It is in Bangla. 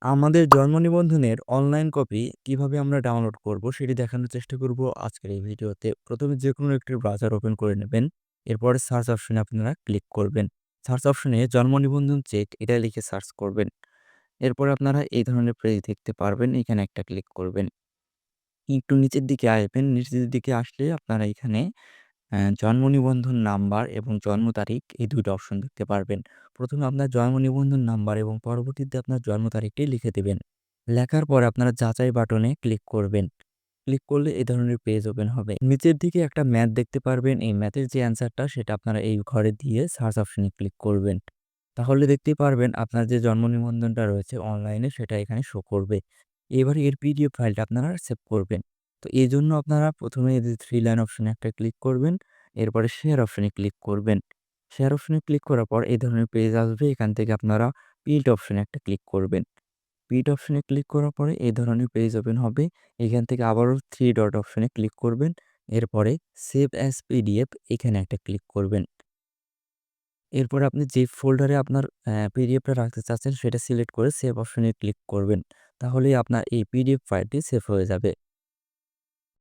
আমাদের জন্ম নিবন্ধনের অনলাইন কপি কিভাবে আমরা ডাউনলোড করব সেটি দেখানোর চেষ্টা করব আজকের এই ভিডিওতে। প্রথমে যেকোনো একটি ব্রাউজার ওপেন করে নেবেন। এরপরে সার্চ অপশনে আপনারা ক্লিক করবেন। সার্চ অপশনে জন্ম নিবন্ধন চেক এটা লিখে সার্চ করবেন। এরপরে আপনারা এই ধরনের পেজ দেখতে পারবেন। এখানে একটা ক্লিক করবেন। একটু নিচের দিকে আসবেন। নিচের দিকে আসলে আপনারা এখানে জন্ম নিবন্ধন নাম্বার এবং জন্ম তারিখ এই ২ টা অপশন দেখতে পারবেন। প্রথমে আপনার জন্ম নিবন্ধন নাম্বার এবং পরবর্তীতে আপনার জন্ম তারিখটি লিখে দিবেন। লেখার পরে আপনারা যাচাই বাটনে ক্লিক করবেন। ক্লিক করলে এই ধরনের পেজ ওপেন হবে। নিচের দিকে একটা ম্যাথ দেখতে পারবেন। এই ম্যাথের যে অ্যান্সারটা সেটা আপনারা এই ঘরে দিয়ে সার্চ অপশনে ক্লিক করবেন। তাহলে দেখতেই পারবেন আপনার যে জন্ম নিবন্ধনটা রয়েছে অনলাইনে সেটা এখানে শো করবে। এবারে এর পিডিএফ ফাইলটা আপনারা সেভ করবেন। তো এজন্য আপনারা ১ম এ এই যে 3 লাইন অপশনে একটা ক্লিক করবেন। এরপরে শেয়ার অপশনে ক্লিক করবেন। শেয়ার অপশনে ক্লিক করার পর এই ধরনের পেজ আসবে। এখান থেকে আপনারা প্রিন্ট অপশনে একটা ক্লিক করবেন। প্রিন্ট অপশনে ক্লিক করার পরে এই ধরনের পেজ ওপেন হবে। এখান থেকে আবারও 3 ডট অপশনে ক্লিক করবেন। এরপরে সেভ অ্যাজ পিডিএফ এখানে একটা ক্লিক করবেন। এরপরে আপনি যে ফোল্ডারে আপনার পিডিএফটা রাখতে চাচ্ছেন সেটা সিলেক্ট করে সেভ অপশনে ক্লিক করবেন। তাহলেই আপনার এই পিডিএফ ফাইলটি সেভ হয়ে যাবে।